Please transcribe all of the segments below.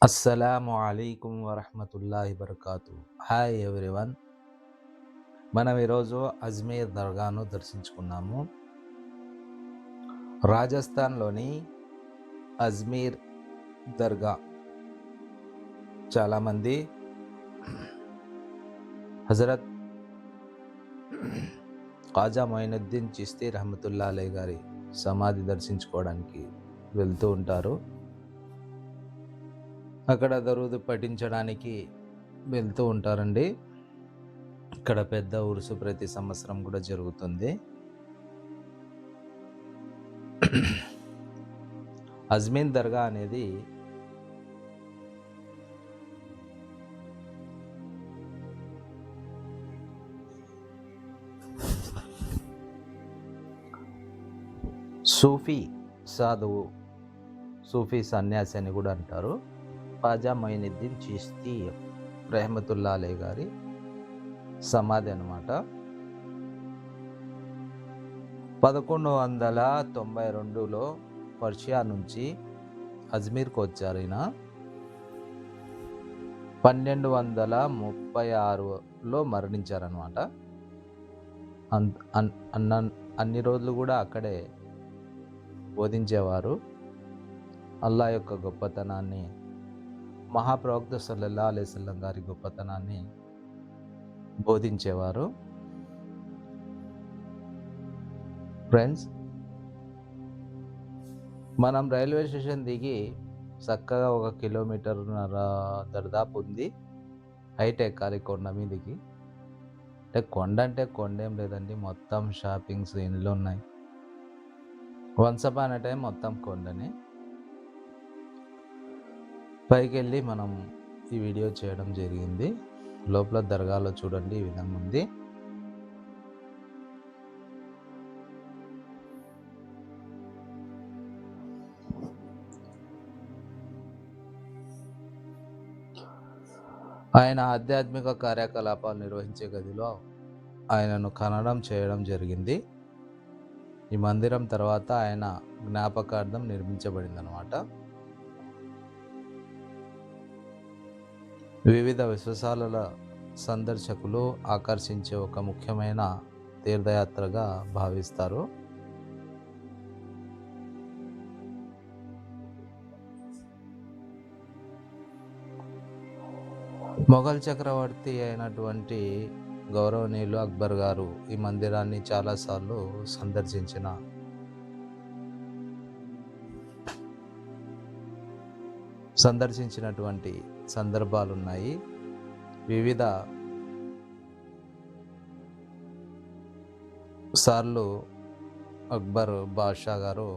అస్సలాము అలైకుం వరహ్మతుల్లాహి బరకాతు. Hi everyone. మనం ఈరోజు అజ్మీర్ దర్గాను దర్శించుకున్నాము. రాజస్థాన్లోని అజ్మీర్ దర్గా చాలామంది హజరత్ ఖాజా మొయినుద్దీన్ చిస్తీ రహమతుల్లా అలై గారి సమాధి దర్శించుకోవడానికి వెళ్తూ ఉంటారు. అక్కడ దరూదు పఠించడానికి వెళ్తూ ఉంటారండి. ఇక్కడ పెద్ద ఉరుసు ప్రతి సంవత్సరం కూడా జరుగుతుంది. అజ్మీర్ దర్గా అనేది సూఫీ సాధువు, సూఫీ సన్యాసి అని కూడా అంటారు. ఖాజా మొయినుద్దీన్ చిస్తీ రహమతుల్లా అలై గారి సమాధి అన్నమాట. 1192లో పర్షియా నుంచి అజ్మీర్కి వచ్చారు. ఈయన 1236లో మరణించారనమాట. అన్ని రోజులు కూడా అక్కడే బోధించేవారు. అల్లా యొక్క గొప్పతనాన్ని, మహాప్రవక్త సల్లల్లాహు అలైహి వసల్లం గారి గొప్పతనాన్ని బోధించేవారు. ఫ్రెండ్స్, మనం రైల్వే స్టేషన్ దిగి చక్కగా 1 కిలోమీటర్న్నర దర్దాపు ఉంది. హైట్ ఎక్కాలి కొండ మీదికి. అంటే కొండేం లేదండి, మొత్తం షాపింగ్స్ ఇండ్లు ఉన్నాయి. వన్స్ అపాన్ ఎ టైం మొత్తం కొండనే. పైకి వెళ్ళి మనం ఈ వీడియో చేయడం జరిగింది. లోపల దర్గాలో చూడండి ఈ విధంగా ఉంది. ఆయన ఆధ్యాత్మిక కార్యకలాపాలు నిర్వహించే గదిలో ఆయనను ఖననం చేయడం జరిగింది. ఈ మందిరం తర్వాత ఆయన జ్ఞాపకార్థం నిర్మించబడింది అన్నమాట. వివిధ విశ్వాసాల సందర్శకులు ఆకర్షించే ఒక ముఖ్యమైన తీర్థయాత్రగా భావిస్తారు. మొఘల్ చక్రవర్తి అయినటువంటి గౌరవనీయులు అక్బర్ గారు ఈ మందిరాన్ని చాలాసార్లు సందర్శించినటువంటి సందర్భాలు ఉన్నాయి. వివిధ సార్లు అక్బర్ బాషా గారు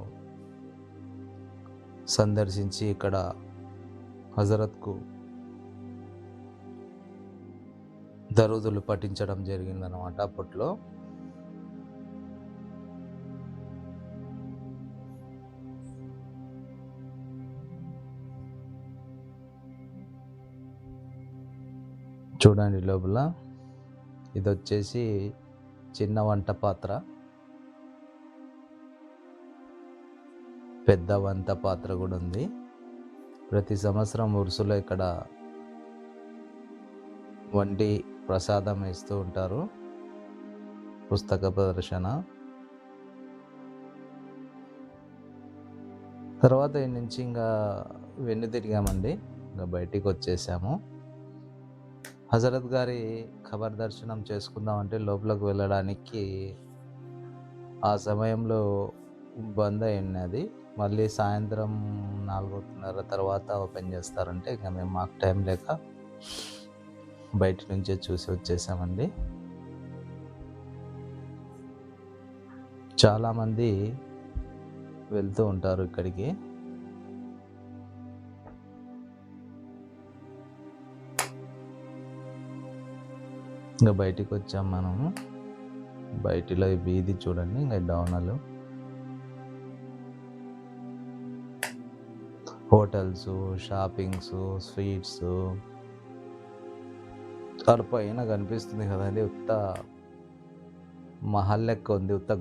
సందర్శించి ఇక్కడ హజరత్కు దరూదులు పఠించడం జరిగిందన్నమాట. అప్పట్లో చూడండి లోపల. ఇది వచ్చేసి చిన్న వంట పాత్ర, పెద్ద వంట పాత్ర కూడా ఉంది. ప్రతి సంవత్సరం ఉరుసులో ఇక్కడ వండి ప్రసాదం ఇస్తూ ఉంటారు. పుస్తక ప్రదర్శన తర్వాత ఈ నుంచి ఇంకా వెన్ను తిరిగామండి. ఇంకా బయటికి వచ్చేసాము. హజరత్ గారి ఖబర్ దర్శనం చేసుకుందామంటే లోపలికి వెళ్ళడానికి ఆ సమయంలో బంద్ అయినది. మళ్ళీ సాయంత్రం 4:30 తర్వాత ఓపెన్ చేస్తారంటే ఇంకా మాకు టైం లేక బయట నుంచే చూసి వచ్చేసామండి. చాలామంది వెళ్తూ ఉంటారు ఇక్కడికి. ఇంకా బయటికి వచ్చాం మనము. బయటిలో ఈ వీధి చూడండి, ఇంకా డౌనలు, హోటల్స్, షాపింగ్స్, స్వీట్స్ పైన కనిపిస్తుంది కదండి. ఉత్త మహల్ లెక్క ఉంది, ఉత్త